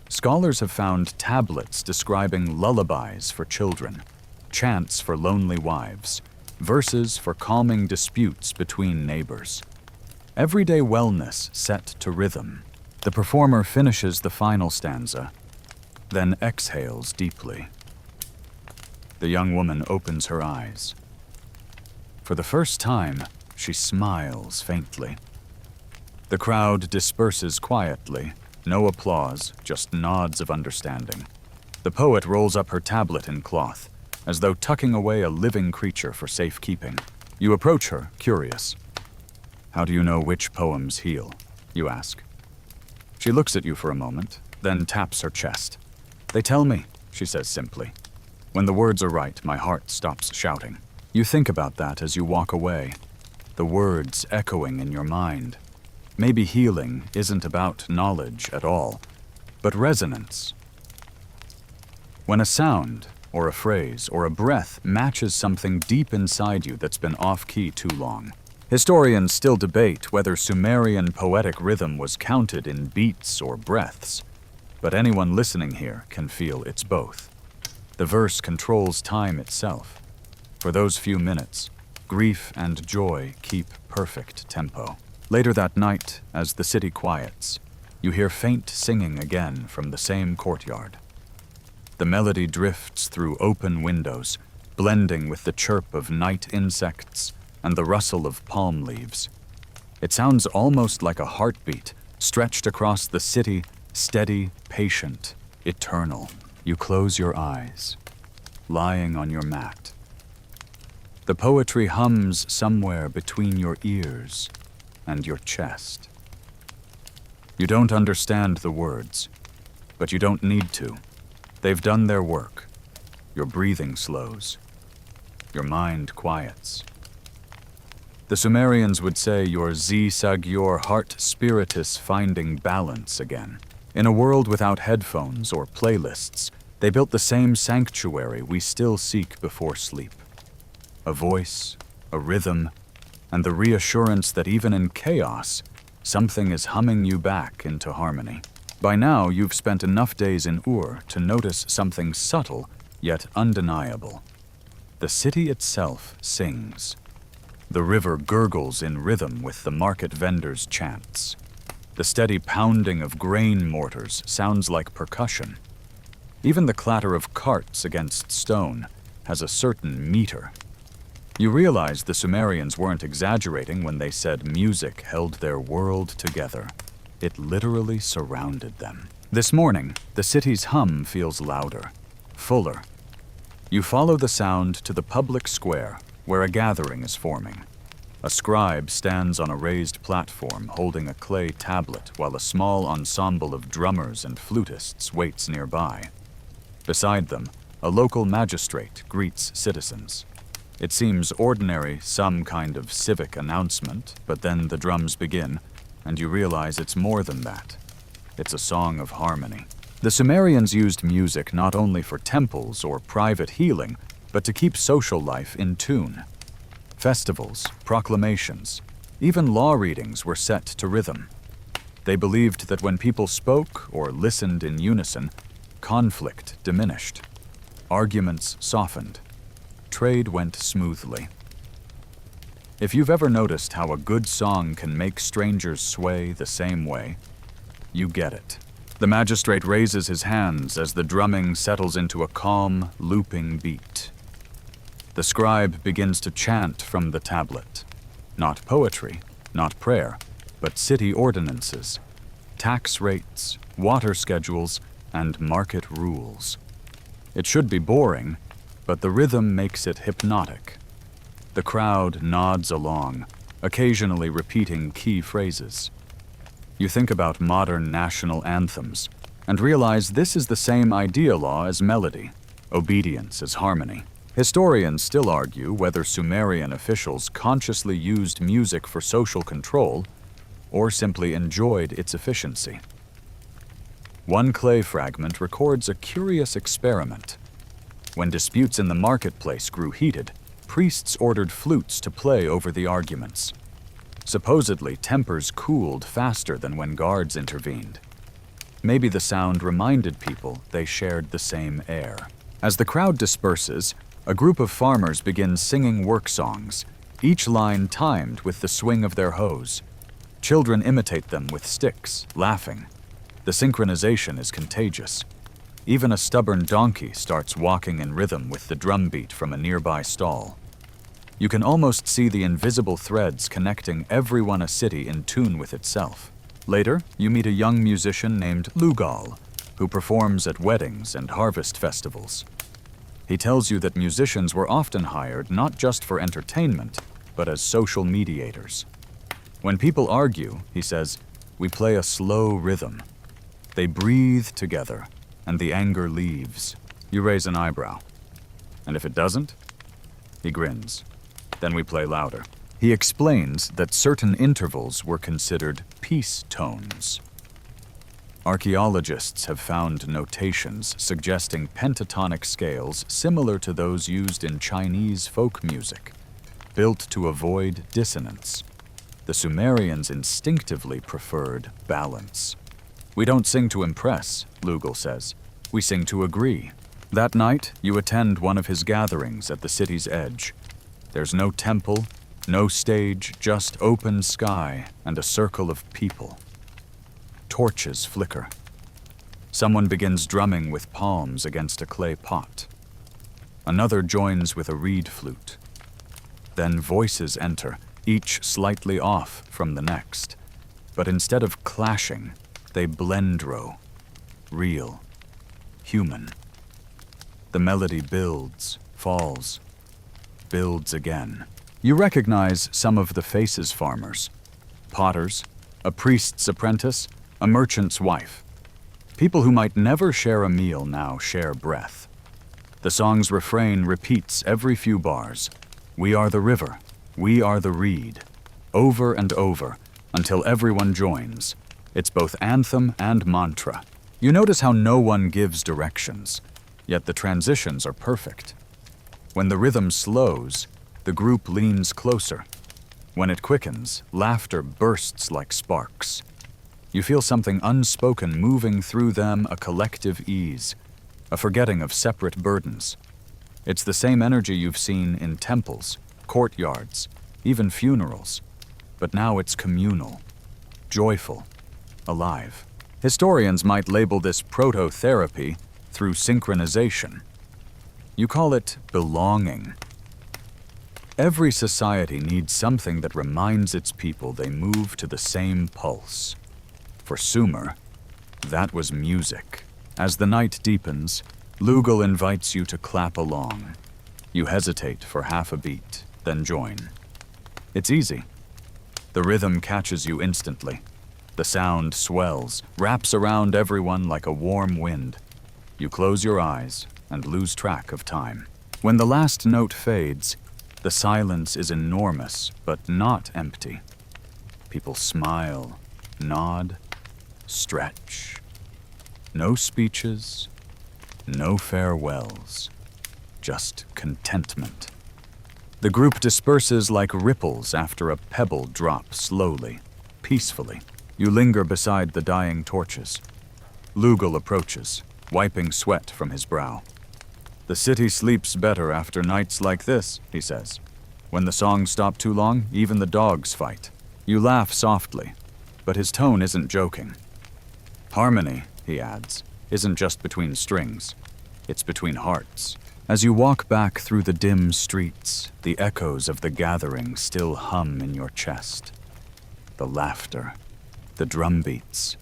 Scholars have found tablets describing lullabies for children, chants for lonely wives, verses for calming disputes between neighbors. Everyday wellness set to rhythm. The performer finishes the final stanza, then exhales deeply. The young woman opens her eyes. For the first time, she smiles faintly. The crowd disperses quietly, no applause, just nods of understanding. The poet rolls up her tablet in cloth, as though tucking away a living creature for safekeeping. You approach her, curious. "How do you know which poems heal?" you ask. She looks at you for a moment, then taps her chest. "They tell me," she says simply. "When the words are right, my heart stops shouting." You think about that as you walk away, the words echoing in your mind. Maybe healing isn't about knowledge at all, but resonance. When a sound, or a phrase, or a breath matches something deep inside you that's been off-key too long. Historians still debate whether Sumerian poetic rhythm was counted in beats or breaths, but anyone listening here can feel it's both. The verse controls time itself. For those few minutes, grief and joy keep perfect tempo. Later that night, as the city quiets, you hear faint singing again from the same courtyard. The melody drifts through open windows, blending with the chirp of night insects and the rustle of palm leaves. It sounds almost like a heartbeat, stretched across the city, steady, patient, eternal. You close your eyes, lying on your mat. The poetry hums somewhere between your ears and your chest. You don't understand the words, but you don't need to. They've done their work. Your breathing slows. Your mind quiets. The Sumerians would say your your heart spiritus finding balance again. In a world without headphones or playlists, they built the same sanctuary we still seek before sleep. A voice, a rhythm, and the reassurance that even in chaos, something is humming you back into harmony. By now, you've spent enough days in Ur to notice something subtle yet undeniable. The city itself sings. The river gurgles in rhythm with the market vendors' chants. The steady pounding of grain mortars sounds like percussion. Even the clatter of carts against stone has a certain meter. You realize the Sumerians weren't exaggerating when they said music held their world together. It literally surrounded them. This morning, the city's hum feels louder, fuller. You follow the sound to the public square, where a gathering is forming. A scribe stands on a raised platform holding a clay tablet while a small ensemble of drummers and flutists waits nearby. Beside them, a local magistrate greets citizens. It seems ordinary, some kind of civic announcement, but then the drums begin, and you realize it's more than that. It's a song of harmony. The Sumerians used music not only for temples or private healing, but to keep social life in tune. Festivals, proclamations, even law readings were set to rhythm. They believed that when people spoke or listened in unison, conflict diminished. Arguments softened. Trade went smoothly. If you've ever noticed how a good song can make strangers sway the same way, you get it. The magistrate raises his hands as the drumming settles into a calm, looping beat. The scribe begins to chant from the tablet. Not poetry, not prayer, but city ordinances, tax rates, water schedules, and market rules. It should be boring, but the rhythm makes it hypnotic. The crowd nods along, occasionally repeating key phrases. You think about modern national anthems and realize this is the same idea law as melody, obedience as harmony. Historians still argue whether Sumerian officials consciously used music for social control or simply enjoyed its efficiency. One clay fragment records a curious experiment. When disputes in the marketplace grew heated, priests ordered flutes to play over the arguments. Supposedly, tempers cooled faster than when guards intervened. Maybe the sound reminded people they shared the same air. As the crowd disperses, a group of farmers begin singing work songs, each line timed with the swing of their hoes. Children imitate them with sticks, laughing. The synchronization is contagious. Even a stubborn donkey starts walking in rhythm with the drumbeat from a nearby stall. You can almost see the invisible threads connecting everyone a city in tune with itself. Later, you meet a young musician named Lugal, who performs at weddings and harvest festivals. He tells you that musicians were often hired not just for entertainment, but as social mediators. When people argue, he says, we play a slow rhythm. They breathe together, and the anger leaves. You raise an eyebrow. And if it doesn't? He grins. Then we play louder. He explains that certain intervals were considered peace tones. Archaeologists have found notations suggesting pentatonic scales similar to those used in Chinese folk music, built to avoid dissonance. The Sumerians instinctively preferred balance. We don't sing to impress, Lugal says. We sing to agree. That night, you attend one of his gatherings at the city's edge. There's no temple, no stage, just open sky and a circle of people. Torches flicker. Someone begins drumming with palms against a clay pot. Another joins with a reed flute. Then voices enter, each slightly off from the next. But instead of clashing, they blendro, real, human. The melody builds, falls, builds again. You recognize some of the faces farmers. Potters, a priest's apprentice, a merchant's wife. People who might never share a meal now share breath. The song's refrain repeats every few bars. We are the river, we are the reed. Over and over, until everyone joins. It's both anthem and mantra. You notice how no one gives directions, yet the transitions are perfect. When the rhythm slows, the group leans closer. When it quickens, laughter bursts like sparks. You feel something unspoken moving through them, a collective ease, a forgetting of separate burdens. It's the same energy you've seen in temples, courtyards, even funerals. But now it's communal, joyful, alive. Historians might label this proto-therapy through synchronization. You call it belonging. Every society needs something that reminds its people they move to the same pulse. For Sumer, that was music. As the night deepens, Lugal invites you to clap along. You hesitate for half a beat, then join. It's easy. The rhythm catches you instantly. The sound swells, wraps around everyone like a warm wind. You close your eyes and lose track of time. When the last note fades, the silence is enormous, but not empty. People smile, nod, stretch. No speeches, no farewells, just contentment. The group disperses like ripples after a pebble drops slowly, peacefully. You linger beside the dying torches. Lugal approaches, wiping sweat from his brow. "The city sleeps better after nights like this," he says. "When the songs stop too long, even the dogs fight." You laugh softly, but his tone isn't joking. "Harmony," he adds, "isn't just between strings. It's between hearts." As you walk back through the dim streets, the echoes of the gathering still hum in your chest. The laughter, the drumbeats,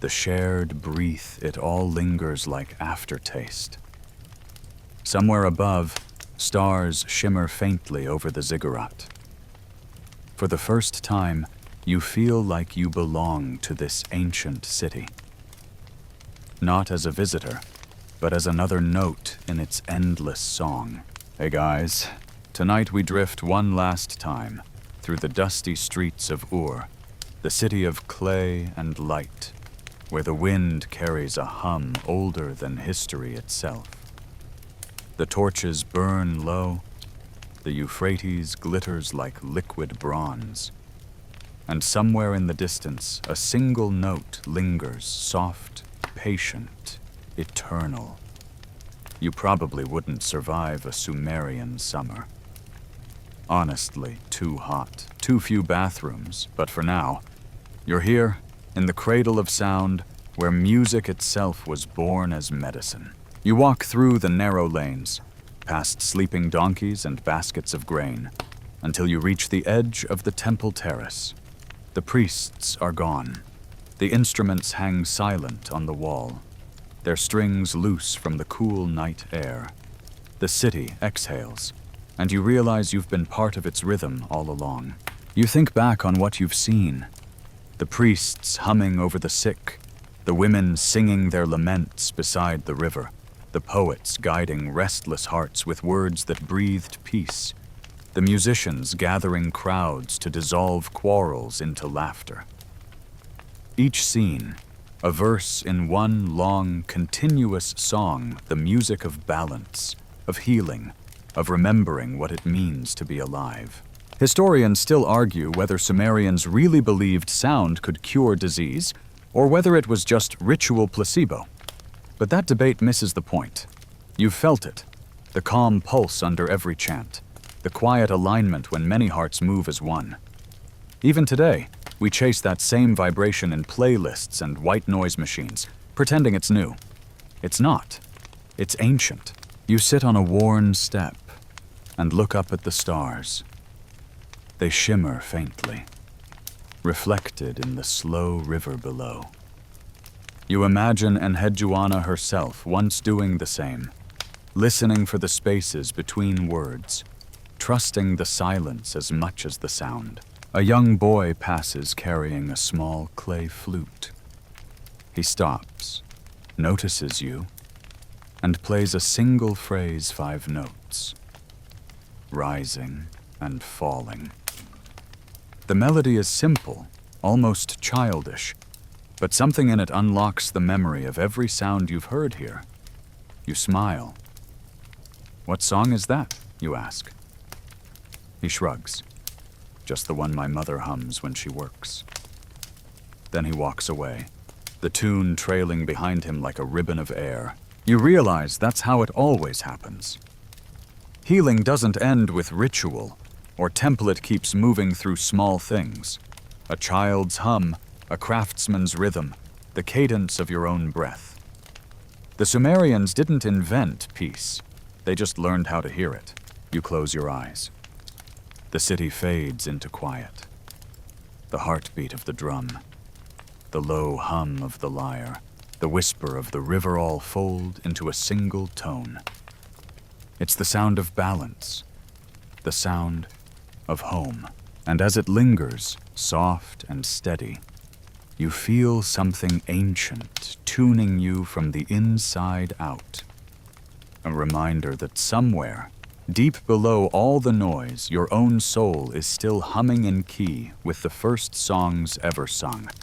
the shared breath, it all lingers like aftertaste. Somewhere above, stars shimmer faintly over the ziggurat. For the first time, you feel like you belong to this ancient city. Not as a visitor, but as another note in its endless song. Hey guys, tonight we drift one last time through the dusty streets of Ur, the city of clay and light, where the wind carries a hum older than history itself. The torches burn low, the Euphrates glitters like liquid bronze, and somewhere in the distance a single note lingers, soft, patient, eternal. You probably wouldn't survive a Sumerian summer. Honestly, too hot, too few bathrooms, but for now, you're here, in the cradle of sound, where music itself was born as medicine. You walk through the narrow lanes, past sleeping donkeys and baskets of grain, until you reach the edge of the temple terrace. The priests are gone. The instruments hang silent on the wall, their strings loose from the cool night air. The city exhales, and you realize you've been part of its rhythm all along. You think back on what you've seen. The priests humming over the sick, the women singing their laments beside the river, the poets guiding restless hearts with words that breathed peace, the musicians gathering crowds to dissolve quarrels into laughter. Each scene, a verse in one long, continuous song, the music of balance, of healing, of remembering what it means to be alive. Historians still argue whether Sumerians really believed sound could cure disease, or whether it was just ritual placebo. But that debate misses the point. You've felt it, the calm pulse under every chant, the quiet alignment when many hearts move as one. Even today, we chase that same vibration in playlists and white noise machines, pretending it's new. It's not. It's ancient. You sit on a worn step and look up at the stars. They shimmer faintly, reflected in the slow river below. You imagine Enheduanna herself once doing the same, listening for the spaces between words, trusting the silence as much as the sound. A young boy passes carrying a small clay flute. He stops, notices you, and plays a single phrase 5 notes, rising and falling. The melody is simple, almost childish, but something in it unlocks the memory of every sound you've heard here. You smile. "What song is that?" you ask. He shrugs. "Just the one my mother hums when she works." Then he walks away, the tune trailing behind him like a ribbon of air. You realize that's how it always happens. Healing doesn't end with ritual, or template keeps moving through small things. A child's hum, a craftsman's rhythm, the cadence of your own breath. The Sumerians didn't invent peace. They just learned how to hear it. You close your eyes. The city fades into quiet. The heartbeat of the drum, the low hum of the lyre, the whisper of the river all fold into a single tone. It's the sound of balance, the sound of home. And as it lingers, soft and steady, you feel something ancient tuning you from the inside out. A reminder that somewhere, deep below all the noise, your own soul is still humming in key with the first songs ever sung.